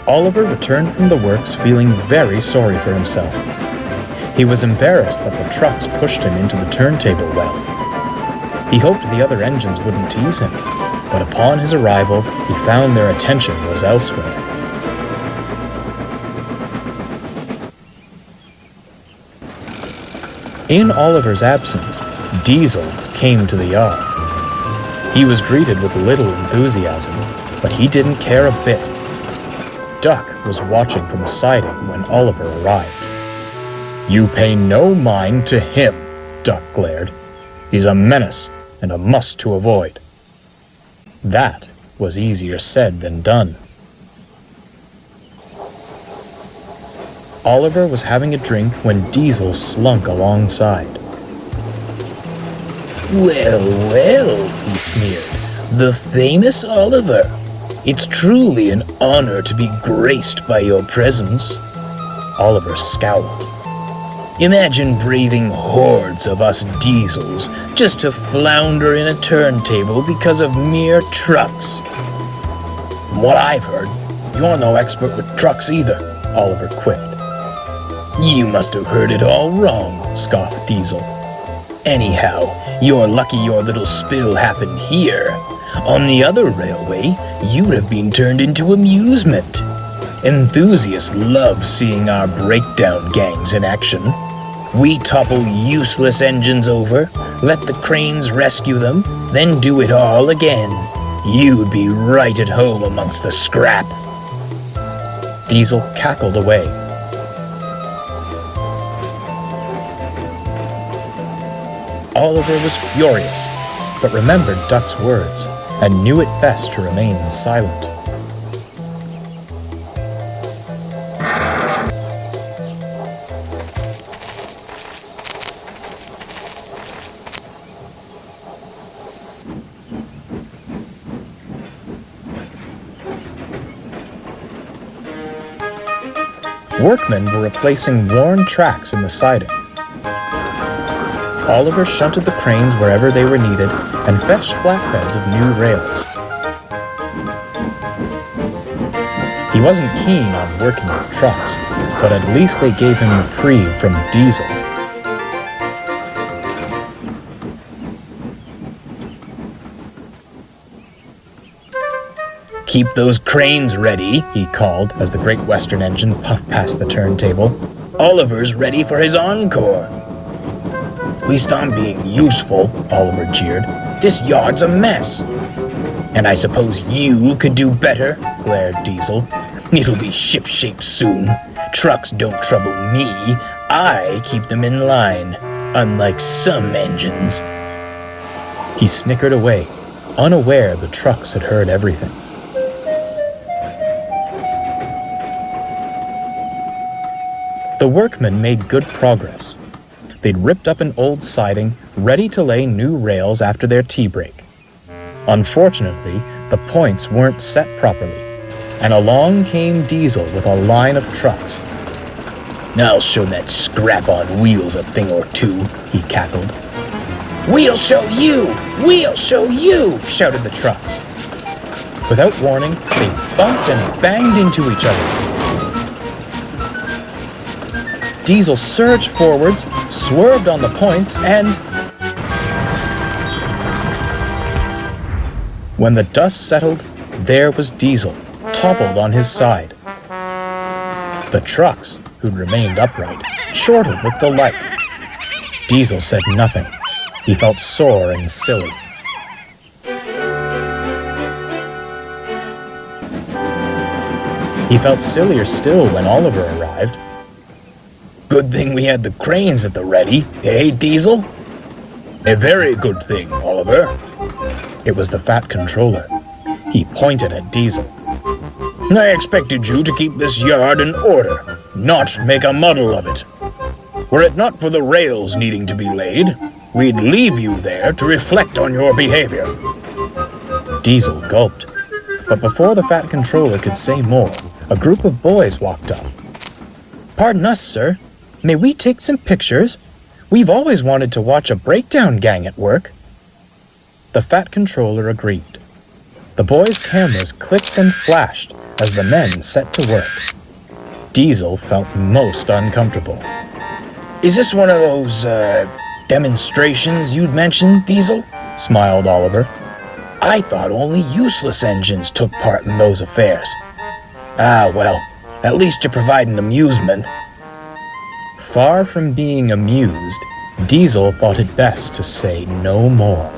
Oliver returned from the works feeling very sorry for himself. He was embarrassed that the trucks pushed him into the turntable well. He hoped the other engines wouldn't tease him, but upon his arrival, he found their attention was elsewhere. In Oliver's absence, Diesel came to the yard. He was greeted with little enthusiasm, but he didn't care a bit. Duck was watching from the siding when Oliver arrived. "You pay no mind to him," Duck glared. "He's a menace and a must to avoid." That was easier said than done. Oliver was having a drink when Diesel slunk alongside. "Well, well," he sneered, "the famous Oliver. It's truly an honor to be graced by your presence." Oliver scowled. "Imagine braving hordes of us Diesels just to flounder in a turntable because of mere trucks." "From what I've heard, you're no expert with trucks either," Oliver quipped. "You must have heard it all wrong," scoffed Diesel. "Anyhow, you're lucky your little spill happened here. On the other railway, you'd have been turned into amusement. Enthusiasts love seeing our breakdown gangs in action. We topple useless engines over, let the cranes rescue them, then do it all again. You'd be right at home amongst the scrap." Diesel cackled away. Oliver was furious, but remembered Duck's words and knew it best to remain silent. Workmen were replacing worn tracks in the siding. Oliver shunted the cranes wherever they were needed and fetched flatbeds of new rails. He wasn't keen on working with trucks, but at least they gave him reprieve from Diesel. "Keep those cranes ready," he called as the Great Western engine puffed past the turntable. "Oliver's ready for his encore." "At least I'm being useful," Oliver jeered. "This yard's a mess." "And I suppose you could do better," glared Diesel. "It'll be ship-shape soon. Trucks don't trouble me. I keep them in line, unlike some engines." He snickered away, unaware the trucks had heard everything. The workmen made good progress. They'd ripped up an old siding, ready to lay new rails after their tea break. Unfortunately, the points weren't set properly, and along came Diesel with a line of trucks. "I'll show that scrap on wheels a thing or two," he cackled. "We'll show you! We'll show you!" shouted the trucks. Without warning, they bumped and banged into each other. Diesel surged forwards, swerved on the points, and... when the dust settled, there was Diesel, toppled on his side. The trucks, who'd remained upright, chortled with delight. Diesel said nothing. He felt sore and silly. He felt sillier still when Oliver arrived. "Good thing we had the cranes at the ready, eh, Diesel?" "A very good thing, Oliver." It was the Fat Controller. He pointed at Diesel. "I expected you to keep this yard in order, not make a muddle of it. Were it not for the rails needing to be laid, we'd leave you there to reflect on your behavior." Diesel gulped, but before the Fat Controller could say more, a group of boys walked up. "Pardon us, sir. May we take some pictures? We've always wanted to watch a breakdown gang at work." The Fat Controller agreed. The boys' cameras clicked and flashed, as the men set to work. Diesel felt most uncomfortable. Is this one of those, demonstrations you'd mentioned, Diesel? Smiled Oliver. I thought only useless engines took part in those affairs. Ah, well, at least you're providing amusement. Far from being amused, Diesel thought it best to say no more.